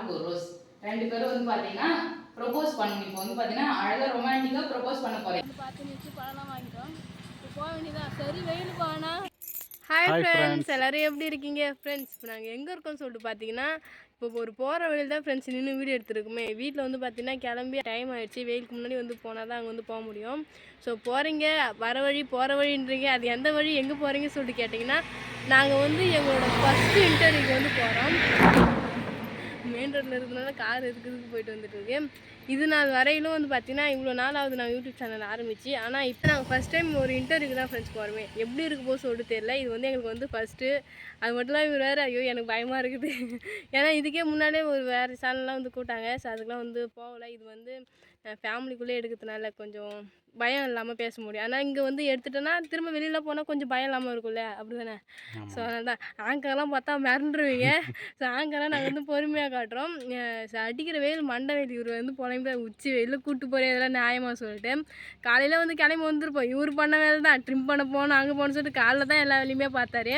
ஆளுக்கு ஒரு ரோஸ். 2 பேரும் வந்து பாத்தீங்கன்னா ப்ரொபோஸ் பண்ணி இப்போ வந்து பாத்தீங்கன்னா அழகா ரொமான்டிக்கா ப்ரொபோஸ் பண்ண போறீங்க. பார்த்து நிச்சு பழம்லாம் வாங்கிட்டோம். இப்போ போக வேண்டியதான். சரி வெயில் போனா. ஹாய் ஃப்ரெண்ட்ஸ், எல்லாரும் எப்படி இருக்கீங்க ஃப்ரெண்ட்ஸ்? இப்போ நாங்கள் எங்கே இருக்கோம்னு சொல்லிட்டு பார்த்தீங்கன்னா, இப்போ ஒரு போகிற வழியில் தான் ஃப்ரெண்ட்ஸ் நின்று வீடியோ எடுத்துருக்குமே. வீட்டில் வந்து பார்த்தீங்கன்னா கிளம்பி டைம் ஆகிடுச்சு. வெயிலுக்கு முன்னாடி வந்து போனால் தான் அங்கே வந்து போக முடியும். ஸோ போகிறீங்க, வர வழி போகிற வழின்றீங்க, அது எந்த வழி எங்கே போகிறீங்கன்னு சொல்லிட்டு கேட்டிங்கன்னா, நாங்கள் வந்து எங்களோட ஃபஸ்ட்டு இன்டர்வியூக்கு வந்து போகிறோம். மெயின் ரோட்டில் இருக்கிறதுனால கார் எதுக்கு போயிட்டு வந்துட்டு இருக்கு. இது நாள் வரையிலும் வந்து பார்த்தீங்கன்னா இவ்வளோ நாளாவது நாங்கள் யூடியூப் சேனல் ஆரம்பிச்சு. ஆனால் இப்போ நாங்கள் ஃபஸ்ட் டைம் ஒரு இன்டர்வியூக்கு தான் ஃப்ரெண்ட்ஸ் போகிறோமே. எப்படி இருக்க போது சொல்லிட்டு தெரியல. இது வந்து எங்களுக்கு வந்து ஃபஸ்ட்டு. அது மட்டும் இல்லாமல் இவர் வேறு ஐயோ எனக்கு பயமாக இருக்குது. ஏன்னா இதுக்கே முன்னாடியே ஒரு வேறு சேனல்லாம் வந்து கூட்டாங்க. ஸோ அதுக்கெலாம் வந்து போகலை. இது வந்து ஃபேமிலிக்குள்ளே எடுக்கிறதுனால கொஞ்சம் பயம் இல்லாமல் பேச முடியும். ஆனால் இங்கே வந்து எடுத்துட்டோன்னா திரும்ப வெளியில் போனால் கொஞ்சம் பயம் இல்லாமல் இருக்கும்ல, அப்படி தானே? ஸோ அதனால தான் ஆங்கர்லாம் பார்த்தா மிரண்டுருவீங்க. ஸோ ஆங்கர்லாம் நாங்கள் வந்து பொறுமையாக காட்டுறோம். ஸோ அடிக்கிற வெயில் மண்டை வெயில். இவர் வந்து புலம்பி உச்சி வெயிலில் கூப்பிட்டு போகிற இதெல்லாம் நியாயமாக சொல்லிட்டு காலையில் வந்து கிளம்பி வந்துருப்போம். இவர் பண்ண வேலை தான் ட்ரிம் பண்ண போகணும் அங்கே போகணும்னு சொல்லிட்டு காலைல தான் எல்லா வேலையுமே பார்த்தாரு.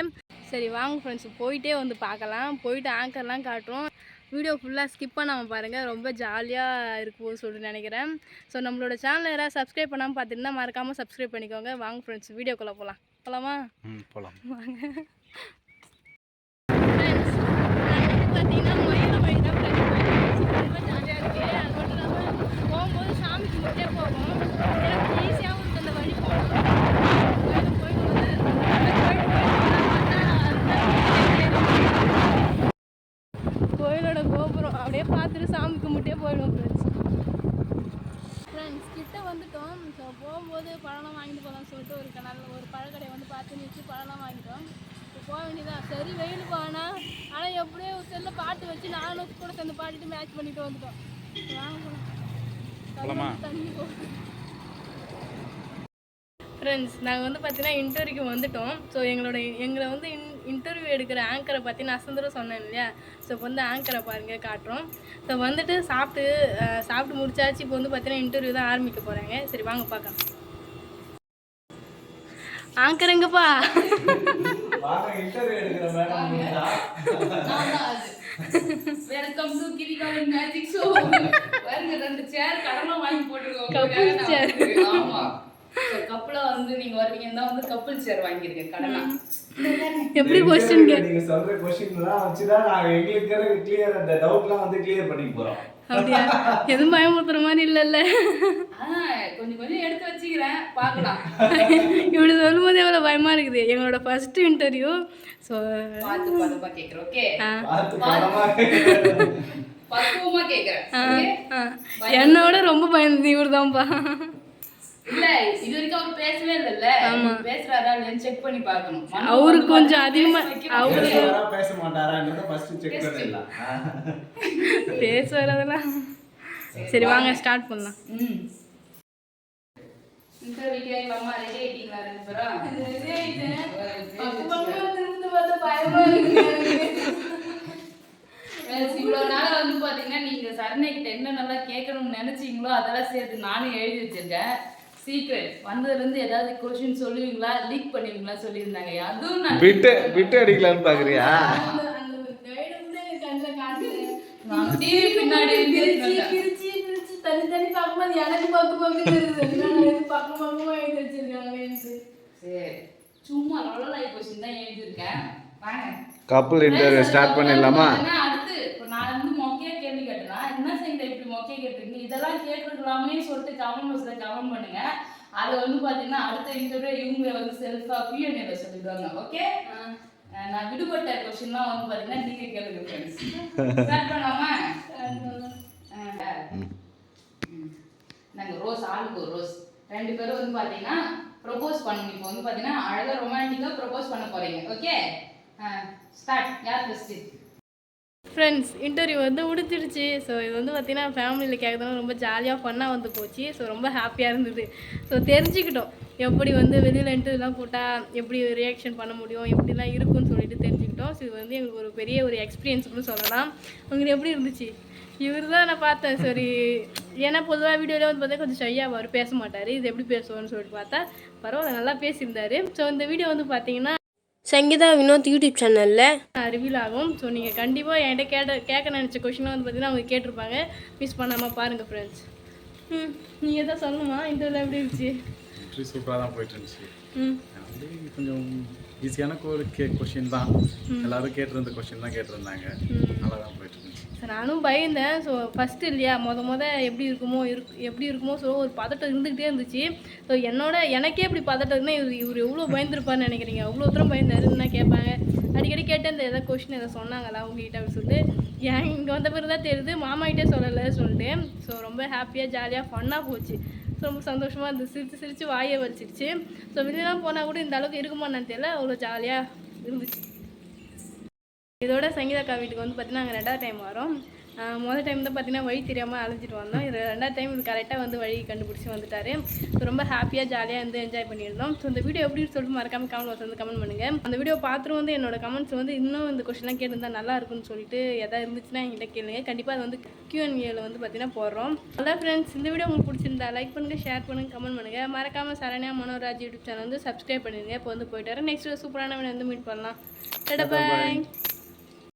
சரி வாங்க ஃப்ரெண்ட்ஸ், போயிட்டே வந்து பார்க்கலாம். போயிட்டு ஆங்கர்லாம் காட்டுறோம். வீடியோ ஃபுல்லாக ஸ்கிப் பண்ணாமல் பாருங்கள். ரொம்ப ஜாலியாக இருக்கும்னு சொல்லிட்டு நினைக்கிறேன். ஸோ நம்மளோட சேனலை யாராவது சப்ஸ்கிரைப் பண்ணாமல் பார்த்துட்டுனா மறக்காமல் சப்ஸ்கிரைப் பண்ணிக்கோங்க. வாங்க ஃப்ரெண்ட்ஸ், வீடியோக்குள்ளே போகலாமா? போகலாம் வாங்க ஃப்ரெண்ட்ஸ். பார்த்தீங்கன்னா மயில வழி தான் ரொம்ப ஜாலியாக இருக்குது. அது மட்டும் இல்லாமல் போகும்போது சாமி கும்பிட்டே போகும். எனக்கு ஈஸியாகவும் இருக்குது அந்த வழி போகணும். கோயிலோட கோபுரம் அப்படியே பார்த்துட்டு சாமி கும்பிட்டே போயிடுவோம் ஃப்ரெண்ட்ஸ். கிட்ட வந்துட்டோம். ஸோ போகும்போது பழம்லாம் வாங்கிட்டு போகலாம்னு சொல்லிட்டு ஒரு பழக்கடையை வந்து பார்த்து நிச்சு பழம்லாம் வாங்கிட்டோம். இப்போ போக வேண்டியதான். சரி வெயில் போனா. ஆனால் எப்படியோ செல்லில் பாட்டு வச்சு நானும் கூட சேர்ந்து பாடிட்டு மேட்ச் பண்ணிட்டு வந்துட்டோம். வாங்க போகலாம். தண்ணி போகும் ஃப்ரெண்ட்ஸ். நாங்கள் வந்து பார்த்தீங்கன்னா இன்டர்வியூக்கு வந்துட்டோம். ஸோ எங்களை வந்து இன்டர்வியூ எடுக்கிற ஆங்கரை பற்றி நான் அசந்தரம் சொன்னேன் இல்லையா? ஸோ இப்போ வந்து ஆங்கரை பாருங்கள் காட்டுறோம். ஸோ வந்துட்டு சாப்பிட்டு முடிச்சாச்சு. இப்போ வந்து பார்த்தீங்கன்னா இன்டர்வியூ தான் ஆரம்பிக்க போகிறாங்க. சரி வாங்க பார்க்கலாம். ஆங்கர் எங்கப்பா? வெல்கம் டு கிரிகாலின் மேஜிக் ஷோ. பாருங்க 2 சேர் கடலாம் வாங்கி போட்டுருக்கோம். Couple chair. ஆமா, கப்பலா வந்து நீங்க வருவீங்கன்னா தான் வந்து கப்பிள் சேர் வாங்கியிருக்கேன் கடனா. எப்படி क्वेश्चन நீங்க சொல்ற क्वेश्चनலாம் வச்சு தான் நான் எங்களுக்கு கிளியர் அந்த டவுட்லாம் வந்து கிளியர் பண்ணி போறோம். அப்படியே எதுவும் பயமுறுத்துற மாதிரி இல்லல்ல. கொஞ்சம் எடுத்து வச்சுக்கிறேன், பார்க்கலாம். இப்படி சொல்லும்போது எவ்வளோ பயமா இருக்குது. எங்களோட ஃபர்ஸ்ட் இன்டர்வியூ. ஸோ பார்த்து கேட்குறேன். ஓகே, பக்குவமா கேட்குறேன். என்னோட ரொம்ப பயந்து இவர் தான்ப்பா. இல்ல இது வரைக்கும் அவர் பேசவே இல்லல்ல. பேசுறாரா இல்லன்னு செக் பண்ணி பார்க்கணும். அவருக்கு கொஞ்சம் அதிகமா பேச மாட்டாரான்னு ஃபர்ஸ்ட் செக் பண்ணலாம். பேசுறதெல்லாம் சரி வாங்க ஸ்டார்ட் பண்ணலாம். இன்டர்வியூ கேட்கலாமா? ரெடி ஆயிட்டீங்களா ரெண்டு பேரும்? ரெடி ஆயிட்டேன். பக்கமா திரும்ப பார்த்தா பயமா இருக்கு. இவ்வளோ நாள் வந்து பார்த்தீங்கன்னா நீங்கள் சரணைக்கிட்ட என்னென்னலாம் கேட்கணும்னு நினச்சிங்களோ அதெல்லாம் சேர்த்து நானும் எழுதி வச்சிருக்கேன். சீக்ரெட் வந்ததுலேருந்து ஏதாவது கொஸ்டின் சொல்லுவீங்களா, லீக் பண்ணுவீங்களா சொல்லியிருந்தாங்க. அதுவும் நான் விட்டு அடிக்கலான்னு பார்க்குறியா? டிவி பின்னாடி பிரிச்சு தனி பார்க்கும்போது எனக்கு பக்கமாக எழுதி வச்சிருக்காங்க. சரி சும்மா லொலலாய் கொஸ்டின் தான் எழுதியிருக்கேன். வாங்க கப்பல் இன்டர்வியூ ஸ்டார்ட் பண்ணிடலாமா? அடுத்து இப்போ நான் வந்து மொக்கையா கேள்வி கேட்டேன்னா என்ன செய்யுங்க இப்படி மொக்கையா கேட்டுருக்கீங்க, இதெல்லாம் கேட்டுருக்கலாமே சொல்லிட்டு கமெண்ட் பாக்ஸில் கமெண்ட் பண்ணுங்க. அதை வந்து பார்த்தீங்கன்னா அடுத்த இன்டர்வியூ இவங்க வந்து செல்ஃபாக Q&A சொல்லிடுவாங்க. ஓகே, நான் விடுபட்ட கொஸ்டின்லாம் வந்து பார்த்தீங்கன்னா நீங்கள் கேளுங்க ஃப்ரெண்ட்ஸ். ஸ்டார்ட் பண்ணலாமா? நாங்கள் ரோஸ் ஆளுக்கு ஒரு ரோஸ். 2 பேரும் வந்து பார்த்தீங்கன்னா ப்ரொபோஸ் பண்ணி இப்போ வந்து பார்த்தீங்கன்னா அழகாக ரொமான்டிக்காக ப்ரொபோஸ் பண்ண போகிறீங்க. Okay start. யார் ஃபர்ஸ்ட்? ஃப்ரெண்ட்ஸ் இன்டர்வியூ வந்து முடிஞ்சிடுச்சு. ஸோ இது வந்து பார்த்திங்கன்னா ஃபேமிலியில் கேட்குறதுனால ரொம்ப ஜாலியாக ஃபன்னாக வந்து போச்சு. ஸோ ரொம்ப ஹாப்பியாக இருந்தது. ஸோ தெரிஞ்சுக்கிட்டோம் எப்படி வந்து வெளியில் இன்டர்வியூலாம் போட்டால் எப்படி ரியாக்ஷன் பண்ண முடியும், எப்படிலாம் இருக்குன்னு சொல்லிட்டு தெரிஞ்சுக்கிட்டோம். ஸோ இது வந்து எங்களுக்கு ஒரு பெரிய ஒரு எக்ஸ்பீரியன்ஸ்னு சொல்லலாம். உங்களுக்கு எப்படி இருந்துச்சு? இவர் தான் நான் பார்த்தேன். சரி, ஏன்னா பொதுவாக வீடியோவில் வந்து பார்த்தா கொஞ்சம் ஷையாக அவர் பேச மாட்டார். இது எப்படி பேசுவார்னு சொல்லிட்டு பார்த்தா பரவாயில்ல நல்லா பேசியிருந்தார். ஸோ இந்த வீடியோ வந்து பார்த்தீங்கன்னா சங்கீதா வினோத் யூடியூப் சேனலில் ரிவீல் ஆகும். ஸோ நீங்கள் கண்டிப்பாக என்கிட்ட கேட்க நினச்ச கொஷினை வந்து பார்த்தீங்கன்னா அவங்க கேட்டிருப்பாங்க. மிஸ் பண்ணாமல் பாருங்கள் ஃப்ரெண்ட்ஸ். நீங்கள் எதாவது சொல்லணுமா? இன்டர்வியூவில் எப்படி இருந்துச்சு? சூப்பராக தான் போயிட்டு இருந்துச்சு. வந்து கொஞ்சம் ஈஸியான கொஷின் தான், எல்லாரும் கேட்டிருந்த கொஷின் தான் கேட்டிருந்தாங்க. நல்லா தான் போயிட்டு இருந்துச்சு. சார் நானும் பயந்தேன். ஸோ ஃபஸ்ட்டு இல்லையா எப்படி இருக்குமோ ஸோ ஒரு பதட்டம் இருந்துக்கிட்டே இருந்துச்சு. ஸோ எனக்கே இப்படி பதட்டம் இருந்தால் இவர் எவ்வளோ பயந்துருப்பான்னு நினைக்கிறீங்க? அவ்வளோ தூரம் பயந்தாருன்னு தான் கேட்பாங்க. அடிக்கடி கேட்டேன் இந்த எதாவது கொஷின் எதாவது சொன்னாங்களா உங்ககிட்ட அப்படின்னு சொல்லிட்டு. இங்கே வந்த பிறகு தான் தெரியுது மாமாகிட்டே சொல்லலை சொல்லிட்டு. ஸோ ரொம்ப ஹாப்பியாக ஜாலியாக ஃபன்னாக போச்சு. ரொம்ப சந்தோஷமாக இருந்துச்சு. சிரித்து வாயை வலிச்சிருச்சு. ஸோ வெளியெல்லாம் போனால் கூட இந்த அளவுக்கு இருக்குமான்னு தெரியல, அவ்வளோ ஜாலியாக இருந்துச்சு. இதோட சங்கீதாக்கா வீட்டுக்கு வந்து பார்த்தீங்கன்னா நாங்கள் 2வது டைம் வரோம். முதல் டைம் தான் பார்த்தீங்கன்னா வழி தெரியாமல் அழைஞ்சிட்டு வந்தோம். இது 2வது டைம் இது கரெக்டாக வந்து வழி கண்டுபிடிச்சி வந்துட்டார். ஸோ ரொம்ப ஹாப்பியாக ஜாலியாக வந்து என்ஜாய் பண்ணியிருந்தோம். ஸோ இந்த வீடியோ எப்படின்னு சொல்லிட்டு மறக்காமல் கமெண்ட் வந்து கமெண்ட் பண்ணுங்கள். அந்த வீடியோ பார்த்துட்டு வந்து என்னோட கமெண்ட்ஸ் வந்து இன்னும் இந்த கொஸ்டின்லாம் கேட்டிருந்தா நல்லா இருக்குன்னு சொல்லிட்டு எதாவது இருந்துச்சுன்னா என்கிட்ட கேளுங்க. கண்டிப்பாக அது வந்து Q&Aல வந்து பார்த்தீங்கன்னா போடுறோம். அதான் ஃப்ரெண்ட்ஸ், இந்த வீடியோ உங்களுக்கு பிடிச்சிருந்தா லைக் பண்ணுங்கள், ஷேர் பண்ணுங்கள், கமெண்ட் பண்ணுங்கள். மறக்காமல் சரண்யா மனோராஜ் யூடியூப் சேனல் வந்து சப்ஸ்கிரைப் பண்ணிடுங்க. இப்போ வந்து போயிட்டு வரேன். நெக்ஸ்ட் சூப்பரான வீடியோ வந்து மீட் பண்ணலாம். டாடா பாய்.